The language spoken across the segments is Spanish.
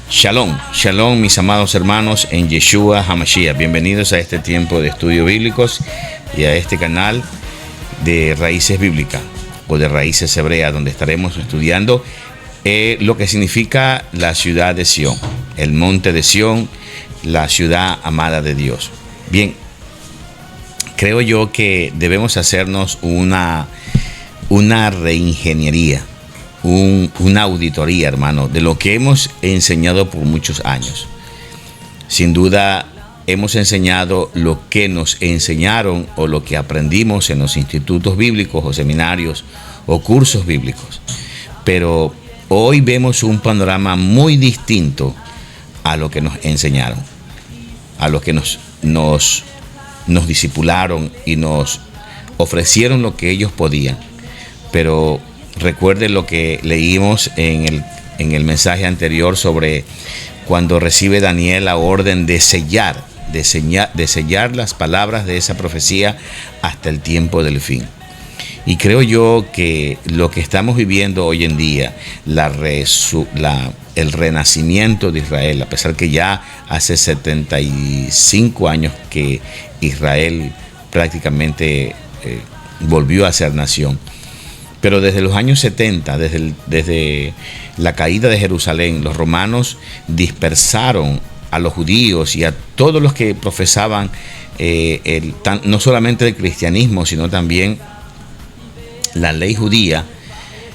Shalom, shalom mis amados hermanos en Yeshua HaMashiach. Bienvenidos a este tiempo de estudios bíblicos y a este canal de Raíces Bíblicas o de Raíces Hebreas, donde estaremos estudiando lo que significa la ciudad de Sión, el monte de Sión, la ciudad amada de Dios. Bien, creo yo que debemos hacernos una reingeniería, una auditoría, hermano, de lo que hemos enseñado por muchos años. Sin duda, hemos enseñado lo que nos enseñaron o lo que aprendimos en los institutos bíblicos o seminarios o cursos bíblicos. Pero hoy vemos un panorama muy distinto a lo que nos enseñaron, a lo que nos discipularon y nos ofrecieron lo que ellos podían. Pero recuerden lo que leímos en el mensaje anterior sobre cuando recibe Daniel la orden de sellar las palabras de esa profecía hasta el tiempo del fin. Y creo yo que lo que estamos viviendo hoy en día, el renacimiento de Israel, a pesar que ya hace 75 años que Israel prácticamente volvió a ser nación, pero desde los años 70, desde la caída de Jerusalén, los romanos dispersaron a los judíos y a todos los que profesaban no solamente el cristianismo, sino también la ley judía,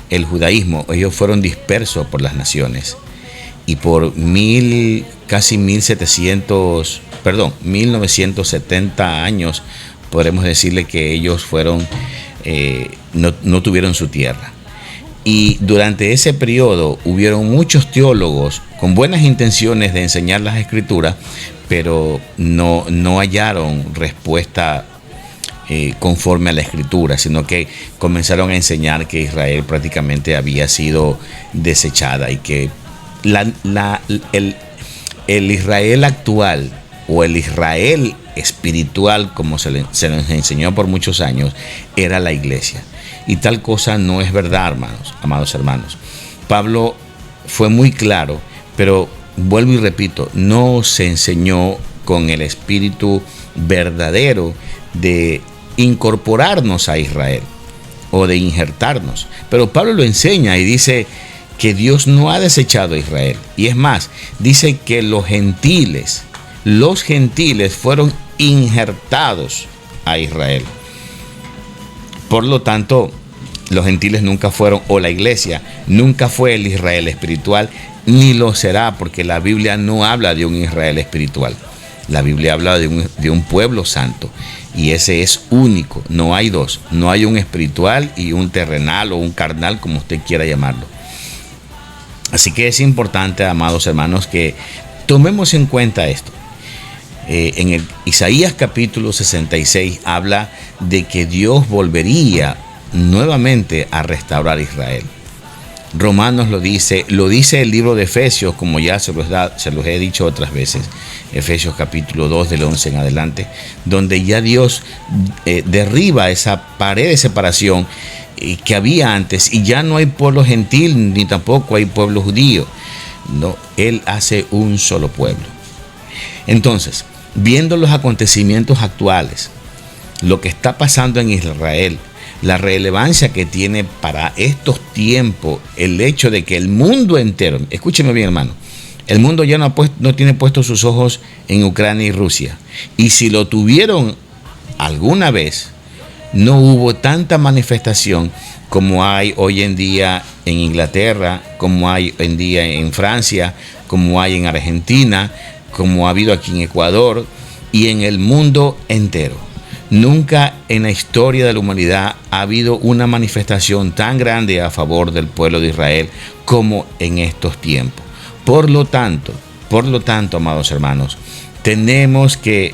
el judaísmo. Ellos fueron dispersos por las naciones. Y por 1970 años, podremos decirle que ellos fueron... no tuvieron su tierra. Y durante ese periodo hubieron muchos teólogos con buenas intenciones de enseñar las escrituras, pero no hallaron respuesta conforme a la escritura, sino que comenzaron a enseñar que Israel prácticamente había sido desechada y que el Israel actual o el Israel espiritual, como se nos enseñó por muchos años, era la iglesia. Y tal cosa no es verdad, amados hermanos. Pablo fue muy claro, pero vuelvo y repito, no se enseñó con el espíritu verdadero de incorporarnos a Israel o de injertarnos. Pero Pablo lo enseña y dice que Dios no ha desechado a Israel. Y es más, dice que los gentiles fueron injertados a Israel. Por lo tanto, los gentiles nunca fueron, o la iglesia nunca fue el Israel espiritual, ni lo será, porque la Biblia no habla de un Israel espiritual. La Biblia habla de un pueblo santo, y ese es único, no hay dos, no hay un espiritual y un terrenal o un carnal, como usted quiera llamarlo. Así que es importante, amados hermanos, que tomemos en cuenta esto. En el Isaías capítulo 66 habla de que Dios volvería nuevamente a restaurar a Israel. Romanos lo dice el libro de Efesios, como ya se los he dicho otras veces, Efesios capítulo 2 del 11 en adelante, donde ya Dios derriba esa pared de separación que había antes, y ya no hay pueblo gentil ni tampoco hay pueblo judío. No, Él hace un solo pueblo. Entonces, viendo los acontecimientos actuales, lo que está pasando en Israel, la relevancia que tiene para estos tiempos el hecho de que el mundo entero, escúcheme bien, hermano, el mundo ya no tiene puestos sus ojos en Ucrania y Rusia. Y si lo tuvieron alguna vez, no hubo tanta manifestación como hay hoy en día en Inglaterra, como hay hoy en día en Francia, como hay en Argentina, como ha habido aquí en Ecuador y en el mundo entero. Nunca en la historia de la humanidad ha habido una manifestación tan grande a favor del pueblo de Israel como en estos tiempos. Por lo tanto, amados hermanos, tenemos que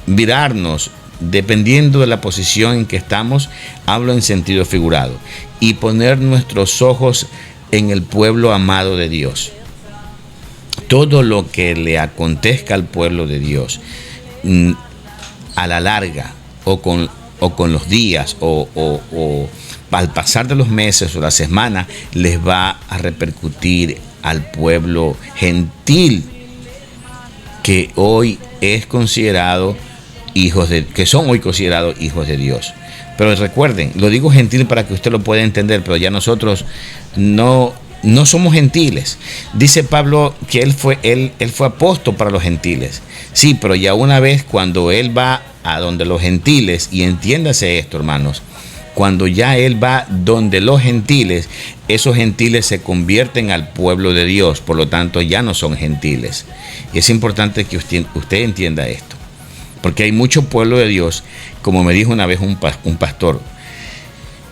virarnos dependiendo de la posición en que estamos, hablo en sentido figurado, y poner nuestros ojos en el pueblo amado de Dios. Todo lo que le acontezca al pueblo de Dios a la larga o con los días o al pasar de los meses o las semanas les va a repercutir al pueblo gentil que hoy es considerado que son hoy considerados hijos de Dios. Pero recuerden, lo digo gentil para que usted lo pueda entender, pero ya nosotros no somos gentiles. Dice Pablo que él fue apóstol para los gentiles. Sí, pero ya una vez cuando él va a donde los gentiles, y entiéndase esto, hermanos, cuando ya él va donde los gentiles, esos gentiles se convierten al pueblo de Dios, por lo tanto ya no son gentiles. Y es importante que usted entienda esto, porque hay mucho pueblo de Dios, como me dijo una vez un pastor: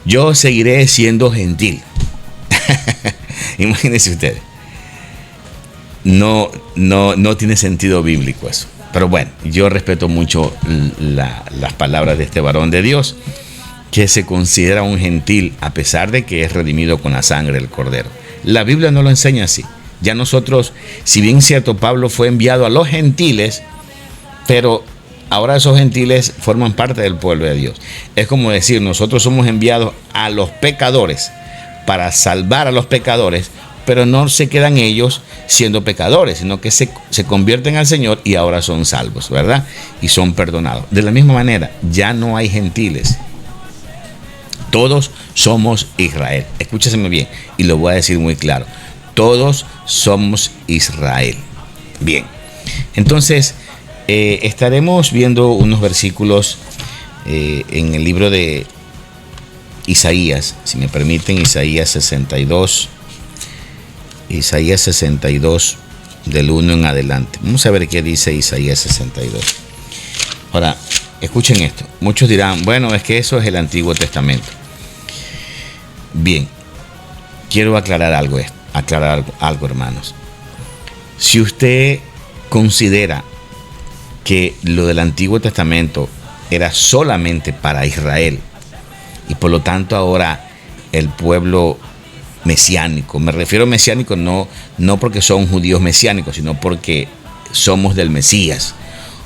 yo seguiré siendo gentil. Imagínense ustedes. No tiene sentido bíblico eso. Pero bueno, yo respeto mucho las palabras de este varón de Dios, que se considera un gentil a pesar de que es redimido con la sangre del Cordero. La Biblia no lo enseña así. Ya nosotros, si bien es cierto, Pablo fue enviado a los gentiles, pero ahora esos gentiles forman parte del pueblo de Dios. Es como decir, nosotros somos enviados a los pecadores para salvar a los pecadores, pero no se quedan ellos siendo pecadores, sino que se convierten al Señor y ahora son salvos, ¿verdad? Y son perdonados. De la misma manera, ya no hay gentiles. Todos somos Israel. Escúcheseme bien y lo voy a decir muy claro. Todos somos Israel. Bien, entonces estaremos viendo unos versículos en el libro de Isaías, si me permiten, Isaías 62, del 1 en adelante. Vamos a ver qué dice Isaías 62. Ahora, escuchen esto. Muchos dirán, bueno, es que eso es el Antiguo Testamento. Bien, quiero aclarar algo, hermanos. Si usted considera que lo del Antiguo Testamento era solamente para Israel, y por lo tanto ahora el pueblo mesiánico, me refiero a mesiánico no porque son judíos mesiánicos, sino porque somos del Mesías,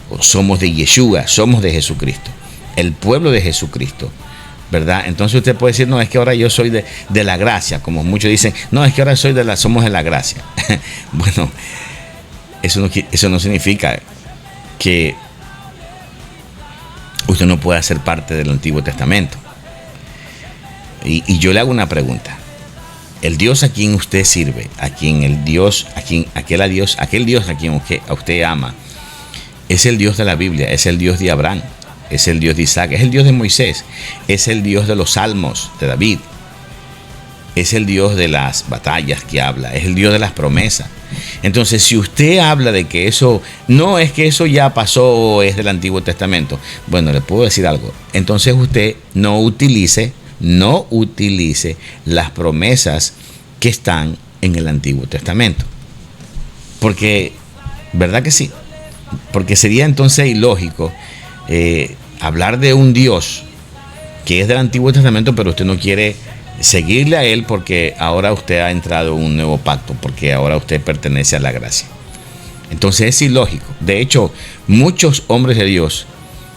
o somos de Yeshua, somos de Jesucristo, el pueblo de Jesucristo, ¿verdad? Entonces usted puede decir, no, es que ahora yo soy de la gracia, como muchos dicen, no, es que ahora somos de la gracia. Bueno, eso no significa que usted no pueda ser parte del Antiguo Testamento. Y yo le hago una pregunta. El Dios a quien usted sirve, aquel Dios a quien usted ama, es el Dios de la Biblia, es el Dios de Abraham, es el Dios de Isaac, es el Dios de Moisés, es el Dios de los salmos de David, es el Dios de las batallas que habla, es el Dios de las promesas. Entonces, si usted habla de que eso no es que eso ya pasó o es del Antiguo Testamento, bueno, le puedo decir algo. Entonces usted no utilice las promesas que están en el Antiguo Testamento. Porque, ¿verdad que sí? Porque sería entonces ilógico hablar de un Dios que es del Antiguo Testamento, pero usted no quiere seguirle a él porque ahora usted ha entrado en un nuevo pacto, porque ahora usted pertenece a la gracia. Entonces es ilógico. De hecho, muchos hombres de Dios,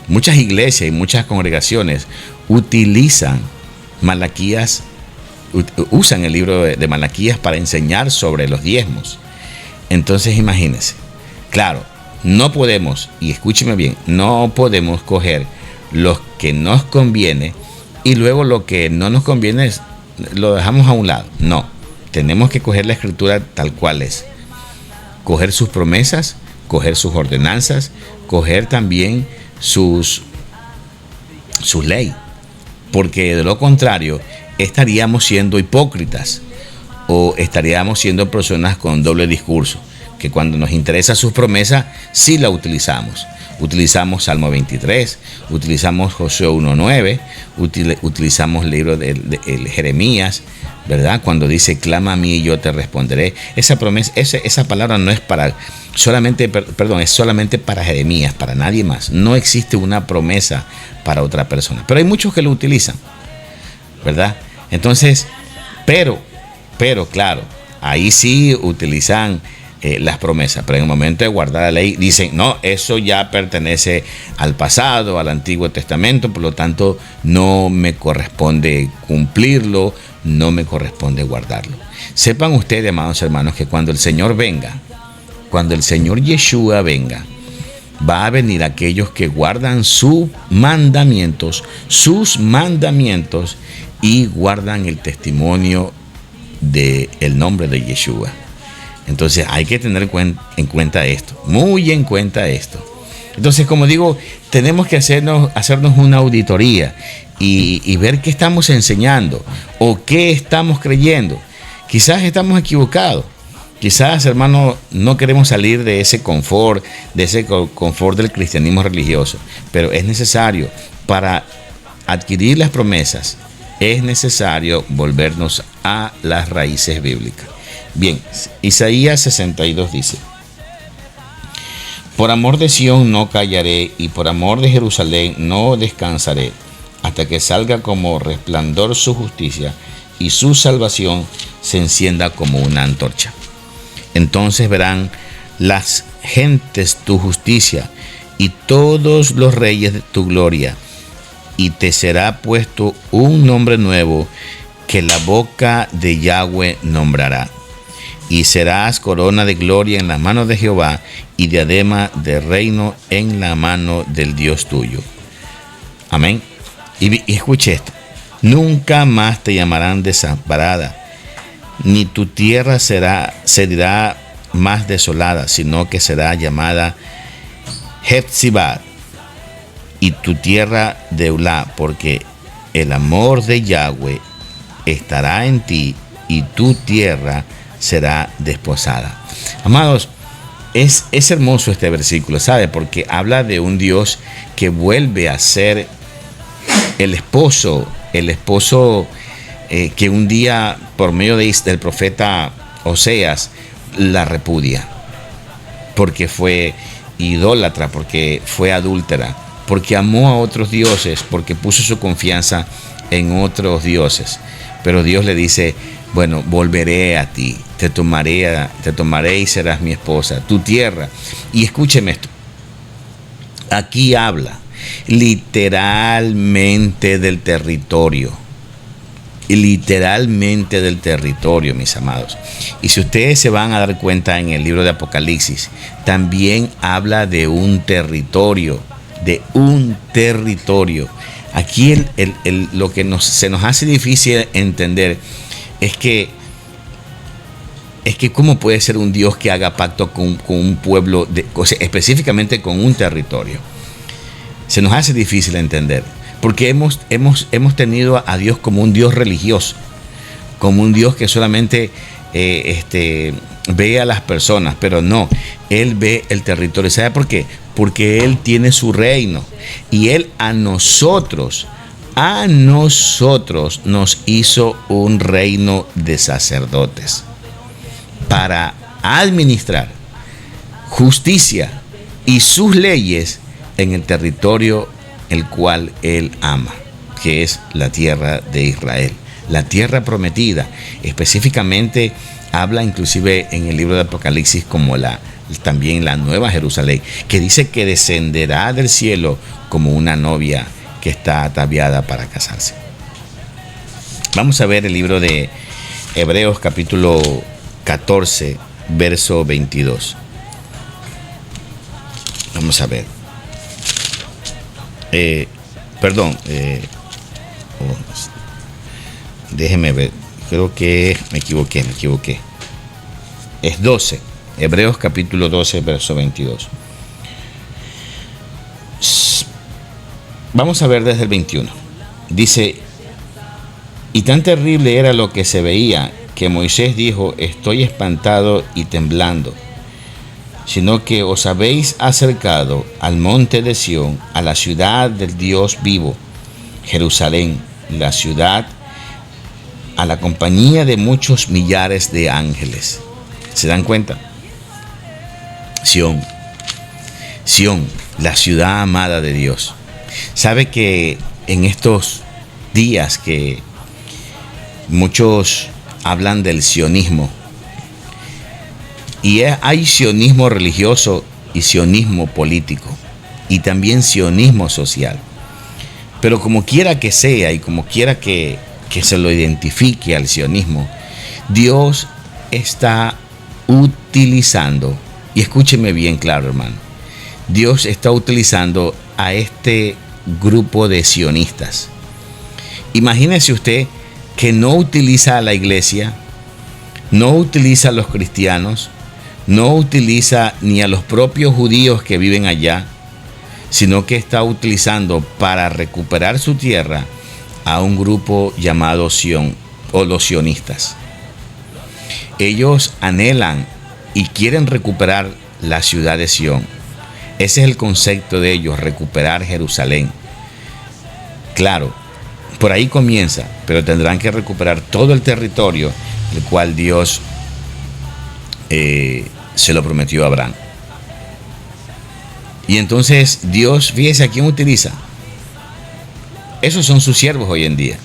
muchas iglesias y muchas congregaciones utilizan Malaquías, usan el libro de Malaquías para enseñar sobre los diezmos. Entonces imagínense, claro, no podemos, y escúcheme bien, no podemos coger lo que nos conviene y luego lo que no nos conviene lo dejamos a un lado. No, tenemos que coger la escritura tal cual es, coger sus promesas, coger sus ordenanzas, coger también su ley. Porque de lo contrario estaríamos siendo hipócritas o estaríamos siendo personas con doble discurso, que cuando nos interesa sus promesas sí la utilizamos. Utilizamos Salmo 23, utilizamos Josué 1.9, utilizamos el libro de Jeremías, ¿verdad? Cuando dice, clama a mí y yo te responderé. Esa promesa, esa palabra no es es solamente para Jeremías, para nadie más. No existe una promesa para otra persona. Pero hay muchos que lo utilizan, ¿verdad? Entonces, pero claro, ahí sí utilizan las promesas, pero en el momento de guardar la ley dicen, no, eso ya pertenece al pasado, al Antiguo Testamento, por lo tanto no me corresponde cumplirlo, no me corresponde guardarlo. Sepan ustedes, amados hermanos, que cuando el Señor venga, cuando el Señor Yeshua venga, va a venir aquellos que guardan sus mandamientos y guardan el testimonio del nombre de Yeshua. Entonces hay que tener en cuenta esto, muy en cuenta esto. Entonces, como digo, tenemos que hacernos una auditoría y ver qué estamos enseñando o qué estamos creyendo. Quizás estamos equivocados. Quizás, hermano, no queremos salir de ese confort del cristianismo religioso, pero es necesario para adquirir las promesas, es necesario volvernos a las raíces bíblicas. Bien, Isaías 62 dice: por amor de Sión no callaré, y por amor de Jerusalén no descansaré, hasta que salga como resplandor su justicia, y su salvación se encienda como una antorcha. Entonces verán las gentes tu justicia, y todos los reyes de tu gloria, y te será puesto un nombre nuevo que la boca de Yahweh nombrará. Y serás corona de gloria en las manos de Jehová, y diadema de reino en la mano del Dios tuyo. Amén. Y escuche esto: nunca más te llamarán desamparada, ni tu tierra será más desolada, sino que será llamada Hephzibah, y tu tierra Deulah, porque el amor de Yahweh estará en ti, y tu tierra será desposada. Amados, es hermoso este versículo, ¿sabe? Porque habla de un Dios que vuelve a ser el esposo que un día, por medio del profeta Oseas, la repudia, porque fue idólatra, porque fue adúltera, porque amó a otros dioses, porque puso su confianza en otros dioses. Pero Dios le dice: bueno, volveré a ti, te tomaré y serás mi esposa, tu tierra. Y escúcheme esto, aquí habla literalmente del territorio, mis amados. Y si ustedes se van a dar cuenta, en el libro de Apocalipsis también habla de un territorio, Aquí lo que se nos hace difícil entender es que cómo puede ser un Dios que haga pacto con un pueblo, específicamente con un territorio. Se nos hace difícil entender, porque hemos tenido a Dios como un Dios religioso, como un Dios que solamente ve a las personas, pero no, Él ve el territorio. ¿Sabe por qué? Porque Él tiene su reino, y Él a nosotros nos hizo un reino de sacerdotes para administrar justicia y sus leyes en el territorio el cual Él ama, que es la tierra de Israel, la tierra prometida. Específicamente habla inclusive en el libro de Apocalipsis como también la nueva Jerusalén, que dice que descenderá del cielo como una novia que está ataviada para casarse. Vamos a ver el libro de Hebreos capítulo 14, verso 22. Vamos a ver. Déjeme ver. Creo que me equivoqué. Es 12. Hebreos capítulo 12, verso 22. Vamos a ver desde el 21. Dice: y tan terrible era lo que se veía, que Moisés dijo: estoy espantado y temblando, sino que os habéis acercado al monte de Sión, a la ciudad del Dios vivo, Jerusalén, la ciudad, a la compañía de muchos millares de ángeles. ¿Se dan cuenta? Sión, la ciudad amada de Dios. ¿Sabe que en estos días que muchos hablan del sionismo, Hay sionismo religioso y sionismo político y también sionismo social. Pero como quiera que sea y como quiera que se lo identifique al sionismo, Dios está utilizando, y escúcheme bien claro, hermano, Dios está utilizando a este grupo de sionistas. Imagínese usted que no utiliza a la iglesia, no utiliza a los cristianos, no utiliza ni a los propios judíos que viven allá, sino que está utilizando para recuperar su tierra a un grupo llamado Sión o los sionistas. Ellos anhelan y quieren recuperar la ciudad de Sión. Ese es el concepto de ellos, recuperar Jerusalén. Claro, por ahí comienza, pero tendrán que recuperar todo el territorio el cual Dios se lo prometió a Abraham. Y entonces Dios, fíjese a quién utiliza. Esos son sus siervos hoy en día.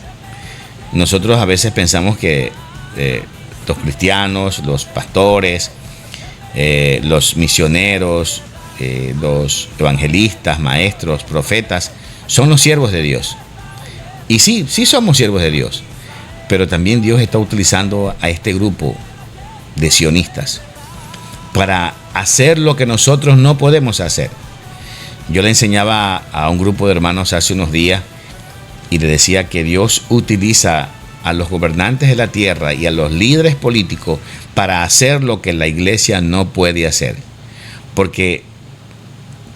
Nosotros a veces pensamos que los cristianos, los pastores, los misioneros, los evangelistas, maestros, profetas, son los siervos de Dios. Y sí somos siervos de Dios, pero también Dios está utilizando a este grupo de sionistas para hacer lo que nosotros no podemos hacer. Yo le enseñaba a un grupo de hermanos hace unos días y le decía que Dios utiliza a los gobernantes de la tierra y a los líderes políticos para hacer lo que la iglesia no puede hacer. Porque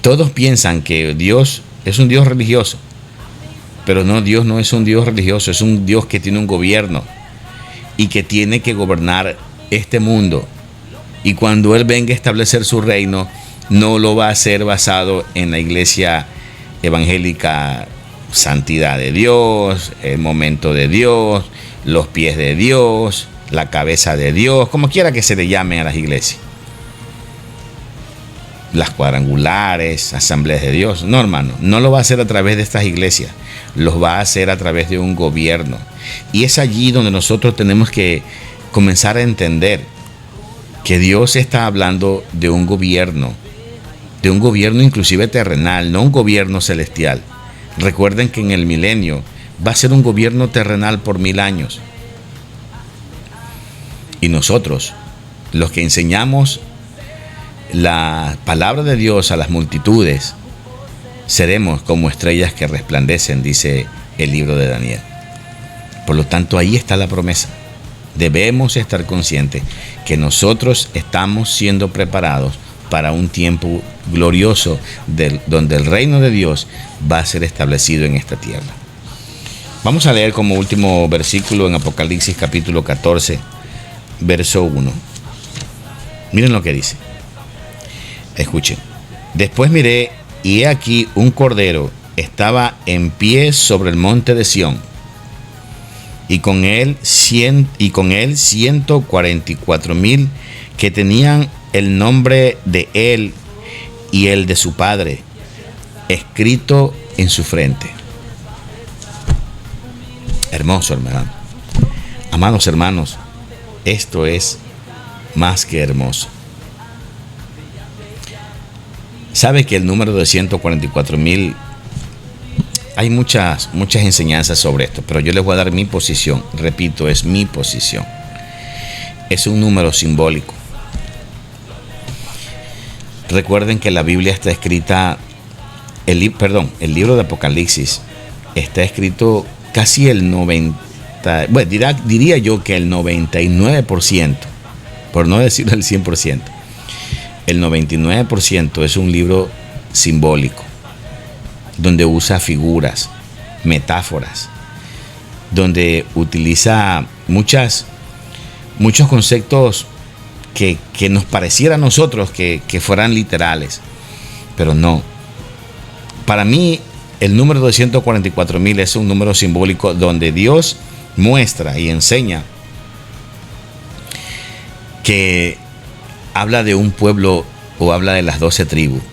todos piensan que Dios es un Dios religioso, pero no, Dios no es un Dios religioso, es un Dios que tiene un gobierno y que tiene que gobernar este mundo. Y cuando Él venga a establecer su reino, no lo va a hacer basado en la iglesia evangélica, santidad de Dios, el momento de Dios, los pies de Dios, la cabeza de Dios, como quiera que se le llame a las iglesias. Las cuadrangulares, asambleas de Dios. No, hermano, no lo va a hacer a través de estas iglesias, los va a hacer a través de un gobierno. Y es allí donde nosotros tenemos que comenzar a entender que Dios está hablando de un gobierno inclusive terrenal, no un gobierno celestial. Recuerden que en el milenio va a ser un gobierno terrenal por 1000 años. Y nosotros, los que enseñamos la palabra de Dios a las multitudes, seremos como estrellas que resplandecen, dice el libro de Daniel. Por lo tanto, ahí está la promesa. Debemos estar conscientes que nosotros estamos siendo preparados para un tiempo glorioso donde el reino de Dios va a ser establecido en esta tierra. Vamos a leer como último versículo en Apocalipsis capítulo 14, verso 1. Miren lo que dice. Escuchen. Después miré y he aquí un cordero estaba en pie sobre el monte de Sión, y con él 144,000 que tenían el nombre de él y el de su padre escrito en su frente. Hermoso, hermano. Amados hermanos, esto es más que hermoso. Sabe que el número de 144,000, hay muchas enseñanzas sobre esto, pero yo les voy a dar mi posición. Repito, es mi posición. Es un número simbólico. Recuerden que la Biblia está escrita, el libro de Apocalipsis está escrito casi el 90, bueno, diría yo que el 99%, por no decir el 100%. El 99% es un libro simbólico, donde usa figuras, metáforas, donde utiliza muchos conceptos que nos pareciera a nosotros que fueran literales, pero no. Para mí, el número de 144,000 es un número simbólico donde Dios muestra y enseña que habla de un pueblo o habla de las 12 tribus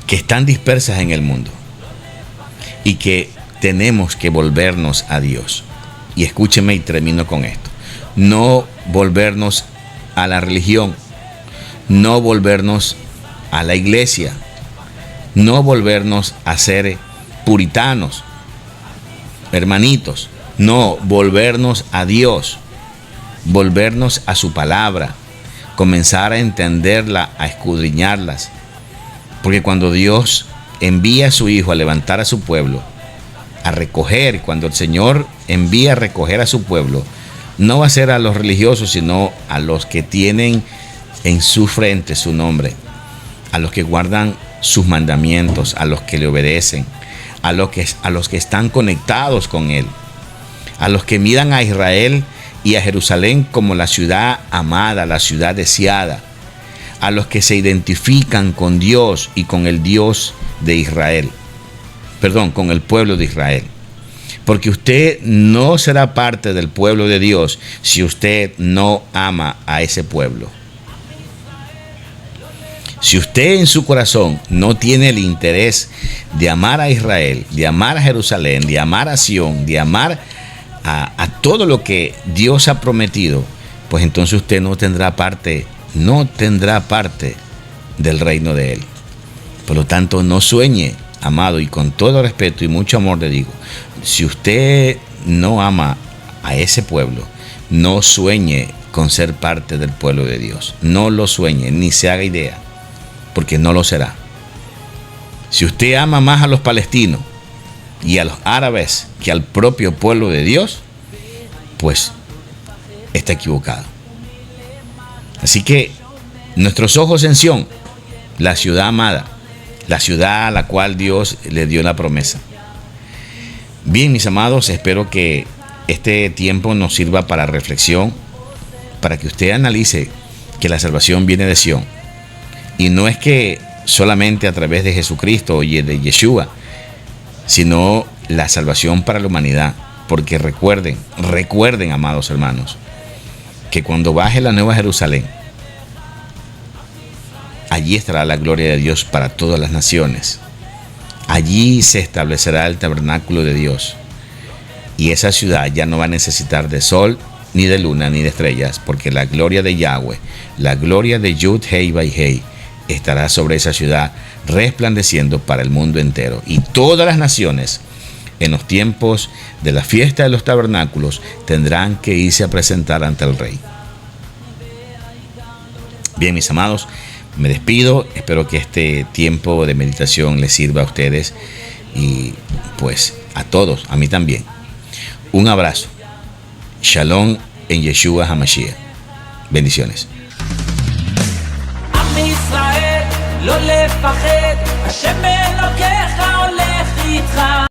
que están dispersas en el mundo y que tenemos que volvernos a Dios. Y escúcheme y termino con esto. no volvernos a la religión, no volvernos a la iglesia, no volvernos a ser puritanos, hermanitos, no, volvernos a Dios, volvernos a su palabra, comenzar a entenderla, a escudriñarlas, porque cuando Dios envía a su Hijo a levantar a su pueblo, a recoger, cuando el Señor envía a recoger a su pueblo, no va a ser a los religiosos, sino a los que tienen en su frente su nombre, a los que guardan sus mandamientos, a los que le obedecen, a los que están conectados con Él, a los que miran a Israel y a Jerusalén como la ciudad amada, la ciudad deseada, a los que se identifican con Dios y con el Dios de Israel, con el pueblo de Israel. Porque usted no será parte del pueblo de Dios si usted no ama a ese pueblo. Si usted en su corazón no tiene el interés de amar a Israel, de amar a Jerusalén, de amar a Sión, de amar a todo lo que Dios ha prometido, pues entonces usted no tendrá parte del reino de Él. Por lo tanto, no sueñe, amado, y con todo respeto y mucho amor le digo, si usted no ama a ese pueblo, no sueñe con ser parte del pueblo de Dios. No lo sueñe, ni se haga idea, porque no lo será. Si usted ama más a los palestinos y a los árabes que al propio pueblo de Dios, pues está equivocado. Así que nuestros ojos en Sión, la ciudad amada, la ciudad a la cual Dios le dio la promesa. Bien, mis amados, espero que este tiempo nos sirva para reflexión, para que usted analice que la salvación viene de Sión. Y no es que solamente a través de Jesucristo y de Yeshua, sino la salvación para la humanidad. Porque recuerden, amados hermanos, que cuando baje la nueva Jerusalén, allí estará la gloria de Dios para todas las naciones. Allí se establecerá el tabernáculo de Dios. Y esa ciudad ya no va a necesitar de sol, ni de luna, ni de estrellas, porque la gloria de Yahweh, la gloria de Yud Hei Vay Hei, estará sobre esa ciudad, resplandeciendo para el mundo entero. Y todas las naciones, en los tiempos de la fiesta de los tabernáculos, tendrán que irse a presentar ante el Rey. Bien, mis amados, me despido. Espero que este tiempo de meditación les sirva a ustedes y pues a todos, a mí también. Un abrazo. Shalom en Yeshua HaMashiach. Bendiciones. עם ישראל, לא לפחד, השם אלוקיך הולך איתך.